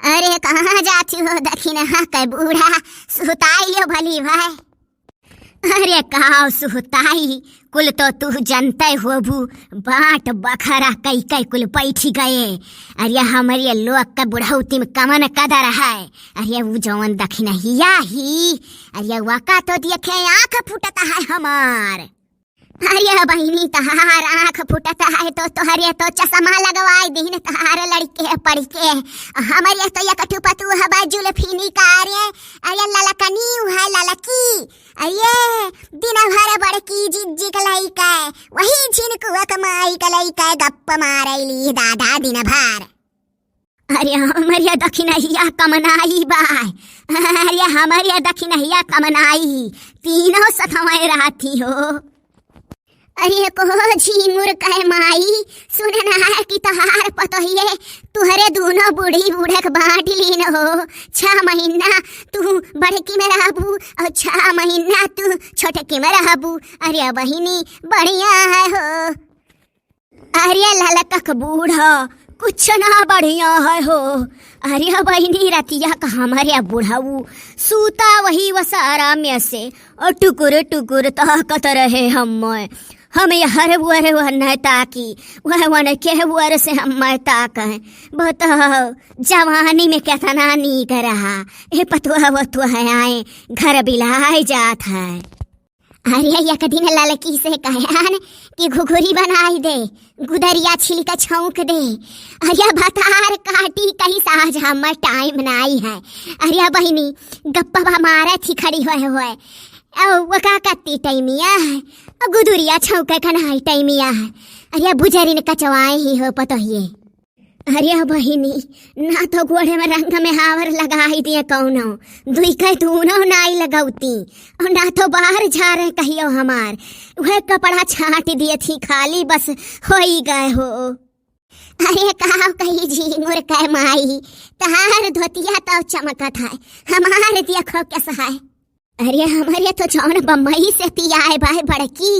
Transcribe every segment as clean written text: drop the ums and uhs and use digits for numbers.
अरे कहाँ जाती हो दखिनहा कै बूढ़ा सुताइयो भली भाई। अरे काव सुताई कुल तो तू जनते होबू बाट बखरा कई कई कुल बैठी गए। अरे हमारे लोग का बुढ़ौती में कमन कदर है। अरे वो जवन दखिनहिया ही अरे वका तो देखे आँख फूटता है हमार। अरे बहनी तहार आँख फुटता है तो तोहरे तो चश्मा लगवाई दीन तहार लड़के पढ़ के। हमारे तो ये कटु पतु हवा जुल्फीनी कारे अरे ललकनी है ललकी अरे दिन भर बड़की जिज्जी कलाई का वही झिनकुआ कमाई कलाई का गप्प मारैली दादा दिन भर। अरे हमारे दखिनहिया कमनाई बाय। अरे हमारे दखिनहिया कमनाई तीनों सथवाए रहती हो। अरे को झींगुर कह माई सुनना है कि तहार पतोहिए तुहरे दोनों बूढ़ी बूढ़क बांट लीन हो। 6 महीना तू बड़की में रहबू और 6 महीना तू छोटकी में रहबू। अरे बहिनी बढ़िया है हो। अरे ललकक बूढ़ा कुछ ना बढ़िया है हो। अरे बहिनी रतिया का हमारे बुढ़ाऊ सूता वही वसारा में से और टुकुर टुकुर ताकत रहे हमें हर वो न ताकी वह वन के वर से हम ताक बहुत जवानी में कितना नी कर रहा ये पतुआ वतुआ है आए घर बिलाए जात है। अरे एक दिन ललकी से कहन कि घुघुरी बनाई दे गुदरिया छिलका छौंक दे। अरे भतार काटी कहीं साज हमर टाइम नाई है। अरे बहिनी गप्पा मारे थी खड़ी हुए वो का कत्ती टाइमिया है गुदुरिया छौके कन्हाई टाइमिया है। अरे बुजरिन कचवाए ही हो पतोहिए। अरे बहिनी ना तो गोड़े में रंग में हावर लगाई दिए कौनो दुई कह दूनो नाई लगौती और ना तो बाहर जा रहे कहियो हमार वह कपड़ा छाट दिए थी खाली बस हो ही गए हो। अरे कहा कही झींगुर कह माई तहार धोतिया तो चमकत है हमार देखो कैसा है। अरे हमारे तो जौन बम्बई से पियाए भाई बड़की।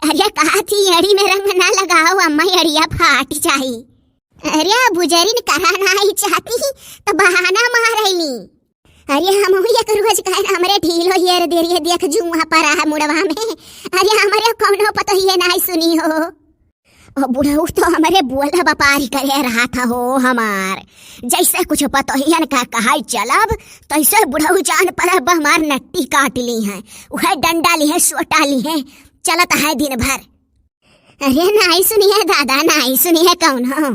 अरे कहा थी अड़ी में रंग ना लगाओ अम्मा अड़िया फाट जाई। अरे बुजरिन करा नहीं चाहती तो बहाना मारैली। अरे हम एक रोज कह हमारे ढीलो येर देरिए देख जू वहाँ पर है मुड़वा में। अरे हमारे कौनो पतो ये नहीं सुनी हो। और बुढ़ऊ तो हमारे बोला व्यापारी करे रहा था हो हमार जैसे कुछ पतोहियन का कहा चलब तैसे बुढ़ऊ जान पर हमार नट्टी काट ली है वह डंडा ली है सोटा ली है चलता है दिन भर। अरे नहीं सुनी है दादा नहीं सुनी है कौन हो।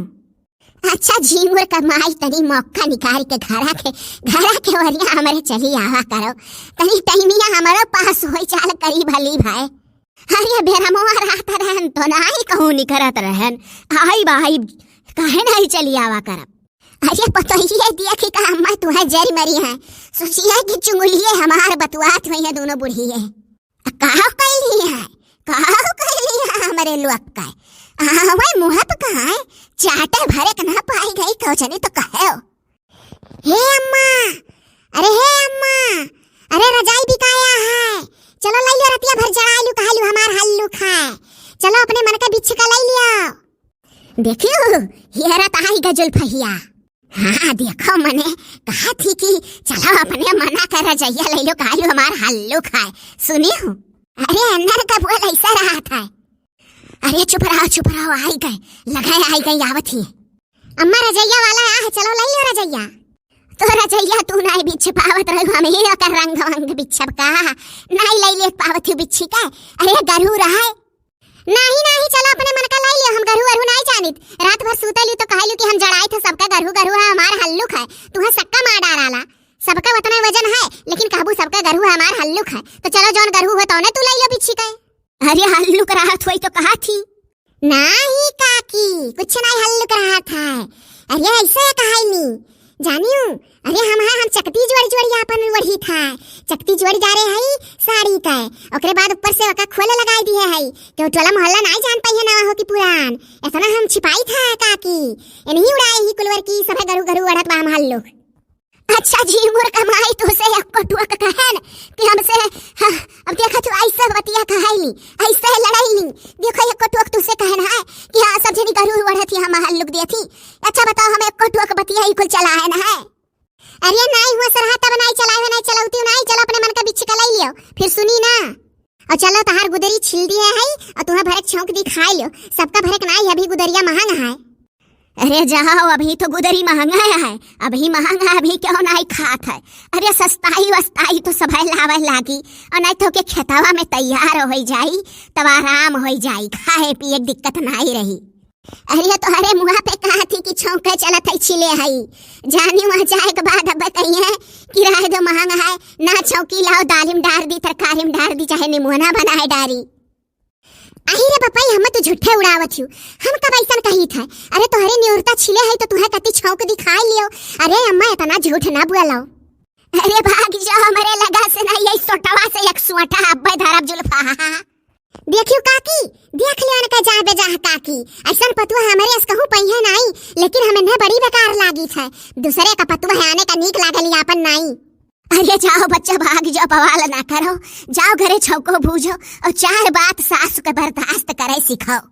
अच्छा झींगुर का माई तनी मौका निकाल के घरा के वरिया हमारे चली आवा करो तनी टाइमिया हमारे पास हो चाल करी भली भाई। अरे बेरमोआ रहता रहन तो नहीं कहूँ निकरत रहन आई भाई काहे नहीं चली आवा करब। अरे पतोहिए देखी का अम्मा तुम्हें जरी मरी है सोचिए कि चुंगलिए हमार बतुआत हुई है दोनों बुढ़िए कहा कैली है हमारे लोग का वही मुँह पे कहा है चाटे भरे कना पाई गई कौचनी तो कहे हे अम्मा अरे रजाई बिकाया है चलो लाई लियो रतिया भर जड़ालू कहलू हमार हल्लू खाए चलो अपने मन का बिच्छ का लाई लियो। देखियो ये रता है गजुल फहिया। हाँ देखो मने कहा थी कि चलो अपने मना कर रजाइया लाई लो कहलू हमार हल्लू खाए सुनियो। अरे अंदर का बोल ऐसा रहा था। अरे चुप रहो आई गए आवत ही अम्मा रजैया वाला आ चलो लाई लो रजैया। तो रजैया तू नहीं बिछ पावत रहो हमें का रंग वंग बिछब का नहीं लाई ले पावत बिच्छी का। अरे गरहू रहा नहीं चलो अपने मन का लाई लियो हम गरहू अरहू नहीं जानित रात भर सूतली तो कहलू कि हम जड़ाई थे सबका गरहू है हमार हल्लुक है तुम्हें सक्का मार डाला सबका उतना वजन है लेकिन कहबू सबका गरहू है हमार हल्लुक है तो चलो जौन गरहू है तो तू लाई लो बिच्छी का। अरे हल्लुक राहत हुई तो कहा थी नहीं काकी कुछ नहीं हल्लुक रहा था। अरे ऐसे कहा नहीं जानियो। अरे हम चकती जोड़ी अपन वही था चकती जोड़ी जा रहे हई साड़ी का ओकरे बाद ऊपर से ओका खोले लगाई दिए हई तो टोला मोहल्ला नहीं जान पाई है ना हो कि पुरान इतना हम छिपाई था काकी नहीं उड़ाई ही कुलवर की सब गरु अड़त बा हम हल्लू। अच्छा झींगुर कमाई तो से कटुआ का कहन कि हमसे अब देखा तू ऐसे बतिया कहैली ऐसे लड़ाई देखो ये कटुआ तुसे कहन है कि हां सब जनी गरु उड़त ही हम हल्लू देती। अच्छा बताओ हम एक कटुआ का बतिया ही कुल चला है ना है अरे नहीं हुआ सरहा तब नहीं चलावे नहीं चलाउती नहीं, चलो अपने मन का बिच्छ कलाई लियो फिर सुनी ना। और चलो तहार गुदरी छिल दिया है और तुम्हें भरक छौंक दी खाई लो, सबका भरक नहीं, अभी गुदरिया महंगा है। अरे जाओ अभी तो गुदरी महंगा है, अभी महंगा है, अभी क्यों नहीं खात है। अरे सस्ताई वस्ताई तो सब लावे लागी और नहीं तो के खेतवा में तैयार हो जाई तब आराम हो जाई, खाए पिए दिक्कत नहीं रही। अरे तो अरे मुँह पे कहा थी कि छौंके चलत है छिले हई, जानी वहाँ जाए के बाद अब कहिए किराए दो महंगा है ना, छौकी लाओ दालिम डार दी तरकारी में डार दी चाहे निमोना बनाए डारी। अरे रे बपाई हम तो झूठे उड़ावत हूँ, हम कब ऐसा कही था। अरे तोहरे न्योरता छिले है तो तुम्हें कति छौंक दिखाई लियो। अरे अम्मा इतना झूठ ना बोलो। अरे भाग जाओ हमारे लगा से नहीं, यही सोटवा से एक सोटा अब्बे धरब जुल्फा। देखियो काकी, देख लियो का जा बेजा काकी, ऐसा पतुआ हमारे अस कहूं पहिया नहीं, लेकिन हमें न बड़ी बेकार लागी है। दूसरे का पतुआ है आने का नीक लागल यापन नहीं। अरे जाओ बच्चा भाग जाओ, बवाल ना करो, जाओ घरे छौको भूजो और चार बात सास के बर्दाश्त करे सिखाओ।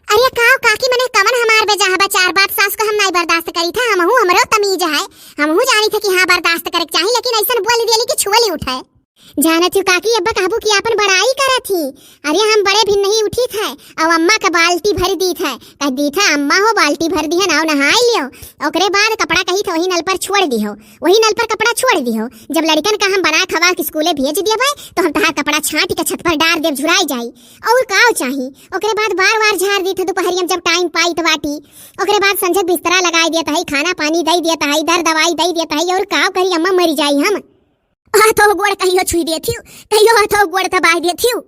अरे काओ काकी मने कवन हमार बेजा है चार बात सास को हम नहीं बर्दाश्त करी था, हमहू हमरो तमीज है, हमहू जानी थे कि हाँ बर्दाश्त करे चाहिए, लेकिन ऐसा बोल दिया कि छुअली उठे। जानत हूँ काकी अब्बा काबू की अपन बड़ाई करा थी। अरे हम बड़े भी नहीं उठी थे और अम्मा का बाल्टी भर दी थे, कह दी था अम्मा हो बाल्टी भर दी है ना, नहाई लियो ओकरे बाद कपड़ा कही तो वही नल पर छोड़ दी हो, वही नल पर कपड़ा छोड़ दी हो। जब लड़कन का हम बना खवा के स्कूले भेज दिया भाई तो हम तहार कपड़ा छाट के छत पर डार देव झुराई जाई और काव चाही। ओकरे बाद बार बार झाड़ दी थे दोपहरिया जब टाइम पाई तो बाटी, ओकरे बाद संझक बिस्तरा लगाई दिया था, खाना पानी दे दिया था, दर दवाई दे दिया था, और काव करी अम्मा मरी जाई। हम हाथों गोड़ कहियो छुई देती हूँ, कहियो हाथों गोड़ दबाई देती हूँ।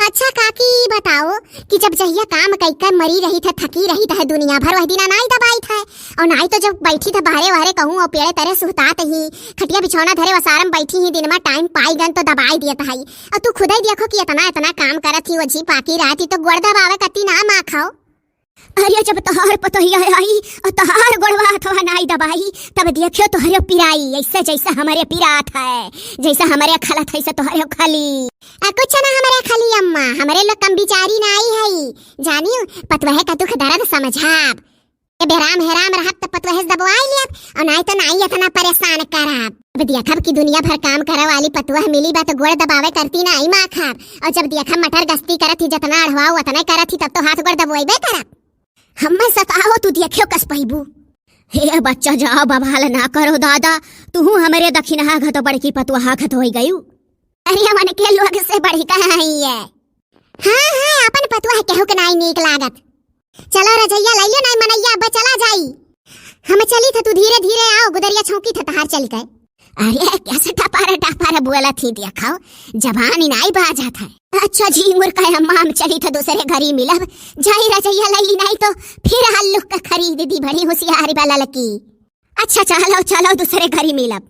अच्छा काकी बताओ कि जब जहिया काम कईकर मरी रही था, थकी रही था दुनिया भर, वह दिना नहीं दबाई था और नहीं तो जब बैठी था बाहरे वारे कहूँ और पेड़े तरह सुहतात ही खटिया बिछौना धरे वसारम बैठी ही दिन में टाइम पाई गन तो दबाई दिया था। और तू खुद ही देखो कि इतना इतना काम करत थी, वजी पाकी रहती तो गोड़ दबावे कती ना माँ खाओ। अरे जब तोहर पतोहिया आई और तोहर गोड़वा हथवा नहीं दबाई तब देखियो तोहरे पिराई, ऐसे जैसा हमारे पिरात है, जैसा हमारे खलत है, तोहरे खली कुछ ना हमारे खली अम्मा, हमारे लोग कम बिचारी ना आई है, जानियो पतवह का दुख दर्द समझाब, बेराम हेराम रहत तो पतवह दबवाई लियब और नहीं तो नहीं इतना परेशान करब। अब देखब कि दुनिया भर काम करे वाली पतवह मिली बा तो गोड़ दबावे करती नहीं माँ खाब, और जब देखब मटर गश्ती करत थी जितना अढ़वाओ उतना करत थी तब तो हाथ गोड़ दबोइबे करब। हमें सताओ तू देखियो कस पहिबू। हे बच्चा जाओ बवाल ना करो दादा, तू हमारे दक्षिणा घतो बड़की पतुआ घत हो गयू। अरे मन के लोग से बढ़ी कहीं है। हाँ हाँ अपन पतुआ केहू के नहीं नीक लागत। चलो रजैया लइयो नहीं मनैया अब चला जाई, हम चली थे तू धीरे धीरे आओ, गुदरिया छौकी थे तहार चल गए। अरे कैसे टपारा बोला थी दिखाओ, जबान नहीं बाजा था। अच्छा जी मुर्का अम्मा हम चली था दूसरे घरी मिलब, जाई रजैया लई नहीं तो फिर हल्लुक का खरीद दी बड़ी होशियारी वाला लकी। अच्छा चलो चलो दूसरे घरी मिलब।